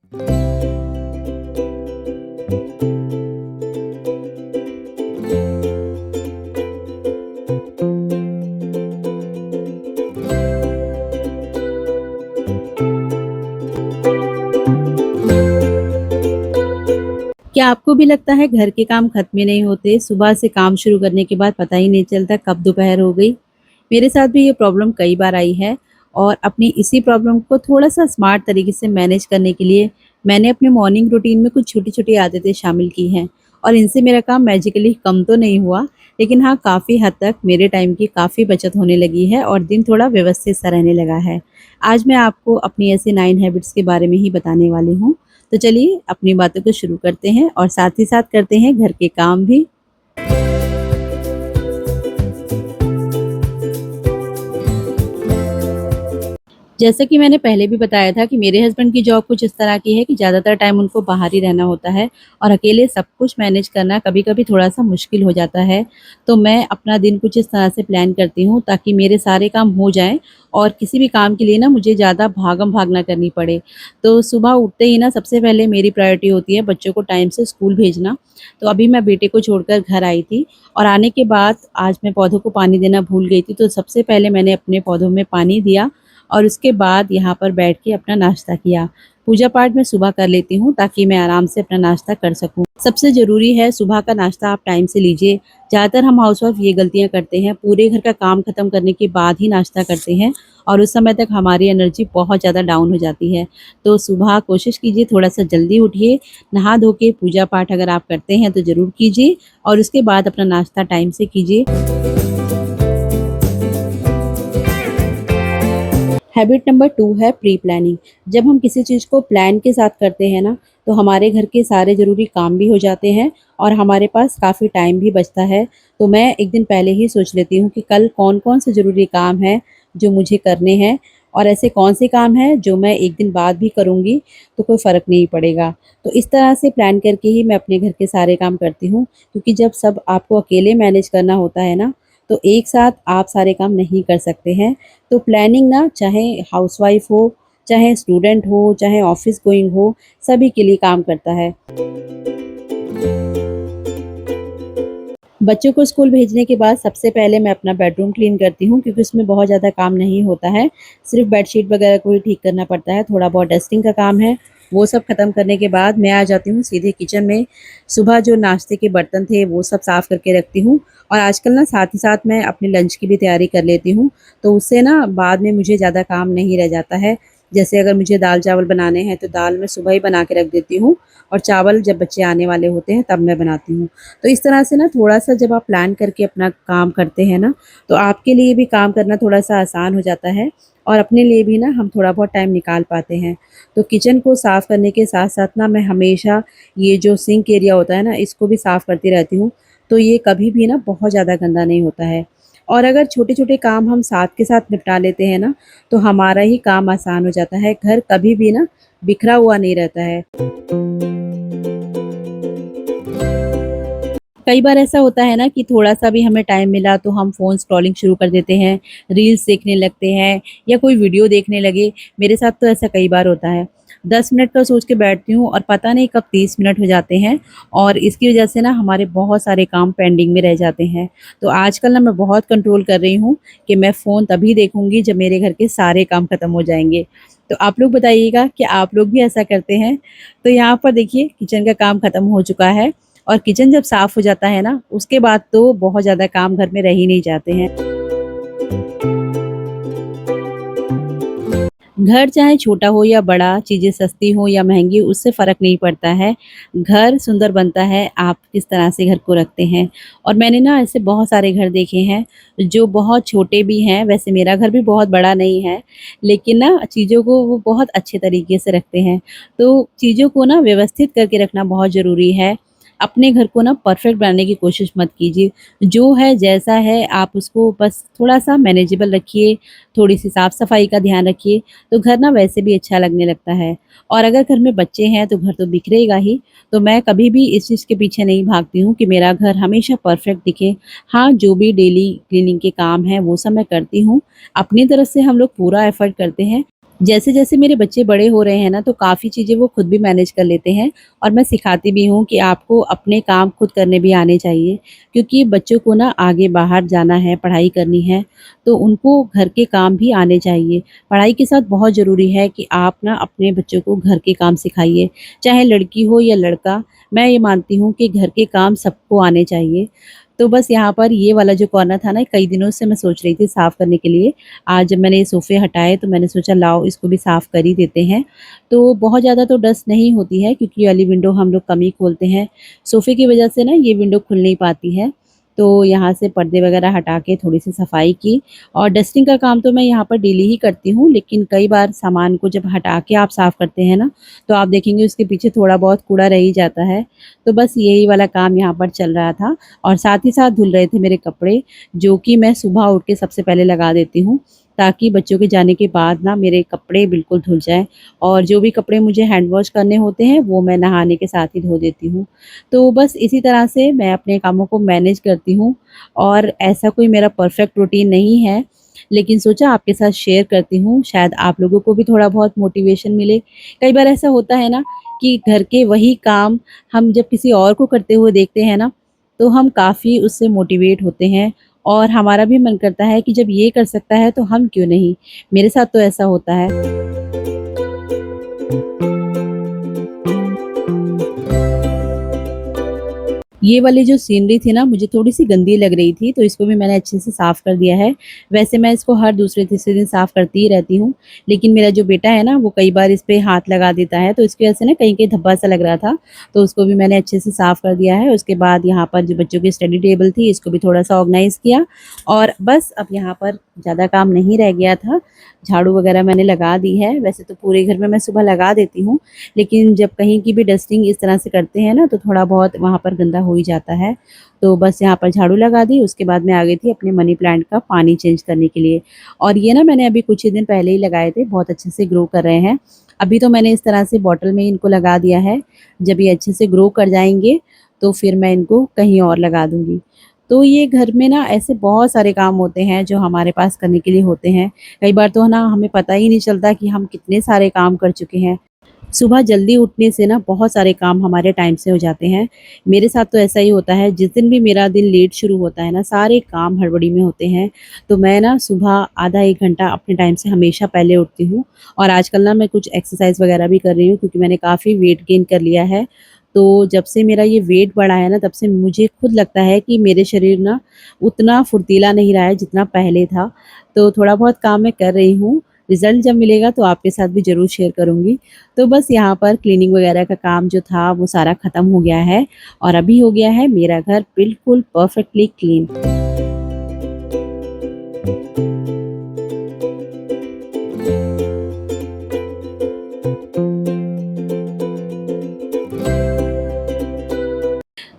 क्या आपको भी लगता है घर के काम खत्म ही नहीं होते? सुबह से काम शुरू करने के बाद पता ही नहीं चलता कब दोपहर हो गई। मेरे साथ भी ये प्रॉब्लम कई बार आई है और अपनी इसी प्रॉब्लम को थोड़ा-सा स्मार्ट तरीके से मैनेज करने के लिए मैंने अपने मॉर्निंग रूटीन में कुछ छोटी-छोटी आदतें शामिल की हैं और इनसे मेरा काम मैजिकली कम तो नहीं हुआ, लेकिन हाँ, काफ़ी हद तक मेरे टाइम की काफ़ी बचत होने लगी है और दिन थोड़ा व्यवस्थित सा रहने लगा है। आज मैं आपको अपनी ऐसी 9 हैबिट्स के बारे में ही बताने वाली हूँ। तो चलिए अपनी बातों को शुरू करते हैं और साथ ही साथ करते हैं घर के काम भी। जैसा कि मैंने पहले भी बताया था कि मेरे हस्बैंड की जॉब कुछ इस तरह की है कि ज़्यादातर टाइम उनको बाहर ही रहना होता है और अकेले सब कुछ मैनेज करना कभी-कभी थोड़ा-सा मुश्किल हो जाता है। तो मैं अपना दिन कुछ इस तरह से प्लान करती हूँ ताकि मेरे सारे काम हो जाएँ और किसी भी काम के लिए ना मुझे ज़्यादा भागम-भाग ना करनी पड़े। तो सुबह उठते ही ना सबसे पहले मेरी प्रायोरिटी होती है बच्चों को टाइम से स्कूल भेजना। तो अभी मैं बेटे को छोड़कर घर आई थी और आने के बाद आज मैं पौधों को पानी देना भूल गई थी, तो सबसे पहले मैंने अपने पौधों में पानी दिया और उसके बाद यहाँ पर बैठ के अपना नाश्ता किया। पूजा पाठ मैं सुबह कर लेती हूँ ताकि मैं आराम से अपना नाश्ता कर सकूँ। सबसे ज़रूरी है सुबह का नाश्ता आप टाइम से लीजिए। ज़्यादातर हम हाउसवाइफ ये गलतियाँ करते हैं, पूरे घर का काम खत्म करने के बाद ही नाश्ता करते हैं और उस समय तक हमारी एनर्जी बहुत ज़्यादा डाउन हो जाती है। तो सुबह कोशिश कीजिए थोड़ा-सा जल्दी उठिए, नहा धो के पूजा पाठ अगर आप करते हैं तो ज़रूर कीजिए और उसके बाद अपना नाश्ता टाइम से कीजिए। हैबिट नंबर 2 है प्री प्लानिंग। जब हम किसी चीज़ को प्लान के साथ करते हैं ना, तो हमारे घर के सारे ज़रूरी काम भी हो जाते हैं और हमारे पास काफ़ी टाइम भी बचता है। तो मैं एक दिन पहले ही सोच लेती हूँ कि कल कौन-कौन से ज़रूरी काम हैं जो मुझे करने हैं और ऐसे कौन से काम हैं जो मैं एक दिन बाद भी करूँगी, तो कोई फ़र्क नहीं पड़ेगा। तो इस तरह से प्लान करके ही मैं अपने घर के सारे काम करती हूँ, क्योंकि जब सब आपको अकेले मैनेज करना होता है ना, तो एक साथ आप सारे काम नहीं कर सकते हैं। तो प्लानिंग ना चाहे हाउसवाइफ हो, चाहे स्टूडेंट हो, चाहे ऑफ़िस गोइंग हो, सभी के लिए काम करता है। बच्चों को स्कूल भेजने के बाद सबसे पहले मैं अपना बेडरूम क्लीन करती हूँ, क्योंकि उसमें बहुत ज़्यादा काम नहीं होता है। सिर्फ़ बेडशीट वगैरह को ही ठीक करना पड़ता है, थोड़ा बहुत डस्टिंग का काम है। वो सब ख़त्म करने के बाद मैं आ जाती हूँ सीधे किचन में। सुबह जो नाश्ते के बर्तन थे वो सब साफ़ करके रखती हूँ और आजकल ना साथ ही साथ मैं अपने लंच की भी तैयारी कर लेती हूँ। तो उससे ना बाद में मुझे ज़्यादा काम नहीं रह जाता है। जैसे अगर मुझे दाल-चावल बनाने हैं तो दाल मैं सुबह ही बना के रख देती हूँ और चावल जब बच्चे आने वाले होते हैं तब मैं बनाती हूँ। तो इस तरह से ना थोड़ा-सा जब आप प्लान करके अपना काम करते हैं ना, तो आपके लिए भी काम करना थोड़ा-सा आसान हो जाता है और अपने लिए भी ना हम थोड़ा बहुत टाइम निकाल पाते हैं। तो किचन को साफ़ करने के साथ-साथ ना मैं हमेशा ये जो सिंक एरिया होता है ना, इसको भी साफ़ करती रहती हूँ। तो ये कभी भी ना बहुत ज़्यादा गंदा नहीं होता है। और अगर छोटे-छोटे काम हम साथ के साथ निपटा लेते हैं ना, तो हमारा ही काम आसान हो जाता है। घर कभी भी ना बिखरा हुआ नहीं रहता है। कई बार ऐसा होता है ना कि थोड़ा-सा भी हमें टाइम मिला तो हम फ़ोन स्क्रॉलिंग शुरू कर देते हैं, रील्स देखने लगते हैं या कोई वीडियो देखने लगे। मेरे साथ तो ऐसा कई बार होता है। 10 मिनट का सोच के बैठती हूँ और पता नहीं कब 30 मिनट हो जाते हैं और इसकी वज़ह से ना हमारे बहुत सारे काम पेंडिंग में रह जाते हैं। तो आजकल ना मैं बहुत कंट्रोल कर रही हूँ कि मैं फ़ोन तभी देखूँगी जब मेरे घर के सारे काम खत्म हो जाएँगे। तो आप लोग बताइएगा कि आप लोग भी ऐसा करते हैं? तो यहाँ पर देखिए किचन का काम खत्म हो चुका है और किचन जब साफ़ हो जाता है ना, उसके बाद तो बहुत ज़्यादा काम घर में रह ही नहीं जाते हैं। घर चाहे छोटा हो या बड़ा, चीज़ें सस्ती हो या महँगी, उससे फ़र्क नहीं पड़ता है। घर सुंदर बनता है, आप किस तरह से घर को रखते हैं। और मैंने ना ऐसे बहुत सारे घर देखे हैं, जो बहुत छोटे भी हैं, वैसे मेरा घर भी बहुत बड़ा नहीं है, लेकिन ना चीज़ों को वो बहुत अच्छे तरीके से रखते हैं। तो चीज़ों को ना व्यवस्थित करके रखना बहुत ज़रूरी है। अपने घर को ना परफेक्ट बनाने की कोशिश मत कीजिए। जो है, जैसा है, आप उसको बस थोड़ा-सा मैनेजेबल रखिए, थोड़ी-सी साफ-सफाई का ध्यान रखिए, तो घर ना वैसे भी अच्छा लगने लगता है। और अगर घर में बच्चे हैं तो घर तो बिखरेगा ही, तो मैं कभी भी इस चीज़ के पीछे नहीं भागती हूँ कि मेरा घर हमेशा परफेक्ट दिखे। हाँ, जो भी डेली क्लीनिंग के काम हैं वो सब मैं करती हूँ। अपनी तरफ से हम लोग पूरा एफ़र्ट करते हैं। जैसे-जैसे मेरे बच्चे बड़े हो रहे हैं ना, तो काफ़ी चीज़ें वो खुद भी मैनेज कर लेते हैं और मैं सिखाती भी हूँ कि आपको अपने काम खुद करने भी आने चाहिए। क्योंकि बच्चों को ना आगे बाहर जाना है, पढ़ाई करनी है, तो उनको घर के काम भी आने चाहिए। पढ़ाई के साथ बहुत ज़रूरी है कि आप ना अपने बच्चों को घर के काम सिखाइए, चाहे लड़की हो या लड़का। मैं ये मानती हूँ कि घर के काम सबको आने चाहिए। तो बस यहाँ पर ये वाला जो कॉर्नर था ना, कई दिनों से मैं सोच रही थी साफ़ करने के लिए। आज जब मैंने ये सोफ़े हटाए तो मैंने सोचा लाओ इसको भी साफ़ कर ही देते हैं। तो बहुत ज़्यादा तो डस्ट नहीं होती है क्योंकि ये वाली विंडो हम लोग कम ही खोलते हैं। सोफ़े की वज़ह से ना ये विंडो खुल नहीं पाती है। तो यहाँ से पर्दे वग़ैरह हटा के थोड़ी-सी सफ़ाई की और डस्टिंग का काम तो मैं यहाँ पर डेली ही करती हूँ, लेकिन कई बार सामान को जब हटा के आप साफ़ करते हैं ना, तो आप देखेंगे उसके पीछे थोड़ा बहुत कूड़ा रह ही जाता है। तो बस यही वाला काम यहाँ पर चल रहा था और साथ ही साथ धुल रहे थे मेरे कपड़े, जो कि मैं सुबह उठ के सबसे पहले लगा देती हूँ। ताकि बच्चों के जाने के बाद ना मेरे कपड़े बिल्कुल धुल जाएँ और जो भी कपड़े मुझे हैंड वॉश करने होते हैं वो मैं नहाने के साथ ही धो देती हूँ। तो बस इसी तरह से मैं अपने कामों को मैनेज करती हूँ और ऐसा कोई मेरा परफेक्ट रूटीन नहीं है, लेकिन सोचा आपके साथ शेयर करती हूँ, शायद आप लोगों को भी थोड़ा बहुत मोटिवेशन मिले। कई बार ऐसा होता है ना कि घर के वही काम हम जब किसी और को करते हुए देखते हैं ना, तो हम काफ़ी उससे मोटिवेट होते हैं और हमारा भी मन करता है कि जब ये कर सकता है तो हम क्यों नहीं? मेरे साथ तो ऐसा होता है। ये वाली जो सीनरी थी ना मुझे थोड़ी-सी गंदी लग रही थी, तो इसको भी मैंने अच्छे से साफ़ कर दिया है। वैसे मैं इसको हर दूसरे-तीसरे दिन साफ़ करती ही रहती हूँ, लेकिन मेरा जो बेटा है ना वो कई बार इस पे हाथ लगा देता है, तो इसकी वजह से ना कहीं-कहीं धब्बा-सा लग रहा था, तो उसको भी मैंने अच्छे से साफ़ कर दिया है। उसके बाद यहाँ पर जो बच्चों की स्टडी टेबल थी इसको भी थोड़ा-सा ऑर्गनाइज़ किया और बस अब यहाँ पर ज़्यादा काम नहीं रह गया था। झाड़ू वगैरह मैंने लगा दी है, वैसे तो पूरे घर में मैं सुबह लगा देती हूँ, लेकिन जब कहीं की भी डस्टिंग इस तरह से करते हैं ना तो थोड़ा बहुत वहाँ पर गंदा हो ही जाता है। तो बस यहाँ पर झाड़ू लगा दी, उसके बाद मैं आ गई थी अपने मनी प्लांट का पानी चेंज करने के लिए और ये ना मैंने अभी कुछ ही दिन पहले ही लगाए थे, बहुत अच्छे से ग्रो कर रहे हैं। अभी तो मैंने इस तरह से बॉटल में इनको लगा दिया है, जब ये अच्छे से ग्रो कर जाएँगे तो फिर मैं इनको कहीं और लगा दूँगी। तो ये घर में ना ऐसे बहुत सारे काम होते हैं जो हमारे पास करने के लिए होते हैं। कई बार तो ना हमें पता ही नहीं चलता कि हम कितने सारे काम कर चुके हैं। सुबह जल्दी उठने से ना बहुत सारे काम हमारे टाइम से हो जाते हैं। मेरे साथ तो ऐसा ही होता है, जिस दिन भी मेरा दिन लेट शुरू होता है ना, सारे काम हड़बड़ी में होते हैं। तो मैं ना सुबह आधा 1 घंटा अपने टाइम से हमेशा पहले उठती हूँ और आजकल ना मैं कुछ एक्सरसाइज़ वगैरह भी कर रही हूँ क्योंकि मैंने काफ़ी वेट गेन कर लिया है। तो जब से मेरा ये वेट बढ़ा है ना, तब से मुझे खुद लगता है कि मेरे शरीर ना उतना फुर्तीला नहीं रहा है जितना पहले था। तो थोड़ा बहुत काम मैं कर रही हूँ, रिज़ल्ट जब मिलेगा तो आपके साथ भी ज़रूर शेयर करूँगी। तो बस यहाँ पर क्लीनिंग वगैरह का काम जो था वो सारा ख़त्म हो गया है और अभी हो गया है मेरा घर बिल्कुल परफेक्टली क्लीन।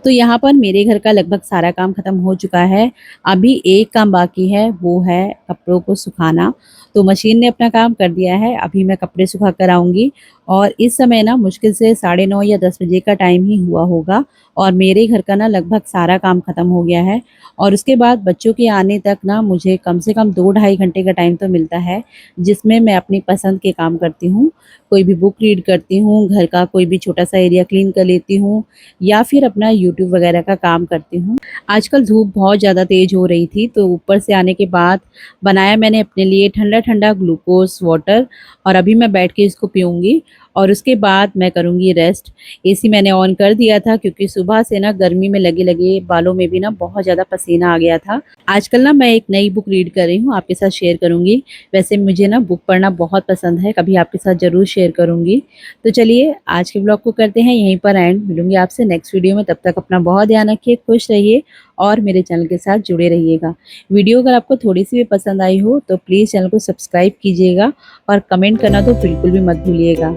तो यहाँ पर मेरे घर का लगभग सारा काम खत्म हो चुका है। अभी एक काम बाकी है, वो है कपड़ों को सुखाना। तो मशीन ने अपना काम कर दिया है, अभी मैं कपड़े सुखा कर आऊँगी और इस समय ना मुश्किल से साढ़े 9 या 10 बजे का टाइम ही हुआ होगा और मेरे घर का ना लगभग सारा काम खत्म हो गया है और उसके बाद बच्चों के आने तक ना मुझे कम से कम 2 ढाई घंटे का टाइम तो मिलता है, जिसमें मैं अपनी पसंद के काम करती हूँ। कोई भी बुक रीड करती हूँ, घर का कोई भी छोटा-सा एरिया क्लीन कर लेती हूँ या फिर अपना यूट्यूब वगैरह का काम करती हूँ। आजकल धूप बहुत ज़्यादा तेज़ हो रही थी, तो ऊपर से आने के बाद बनाया मैंने अपने लिए ठंडा-ठंडा ग्लूकोज़ वाटर और अभी मैं बैठ के इसको पीऊँगी और उसके बाद मैं करूँगी रेस्ट। एसी मैंने ऑन कर दिया था क्योंकि सुबह से ना गर्मी में लगे-लगे बालों में भी ना बहुत ज़्यादा पसीना आ गया था। आजकल ना मैं एक नई बुक रीड कर रही हूँ, आपके साथ शेयर करूँगी। वैसे मुझे ना बुक पढ़ना बहुत पसंद है, कभी आपके साथ ज़रूर शेयर करूँगी। तो चलिए आज के ब्लॉग को करते हैं यहीं पर एंड। मिलूँगी आपसे नेक्स्ट वीडियो में, तब तक अपना बहुत ध्यान रखिए, खुश रहिए और मेरे चैनल के साथ जुड़े रहिएगा। वीडियो अगर आपको थोड़ी-सी भी पसंद आई हो तो प्लीज़ चैनल को सब्सक्राइब कीजिएगा और कमेंट करना तो बिल्कुल भी मत भूलिएगा।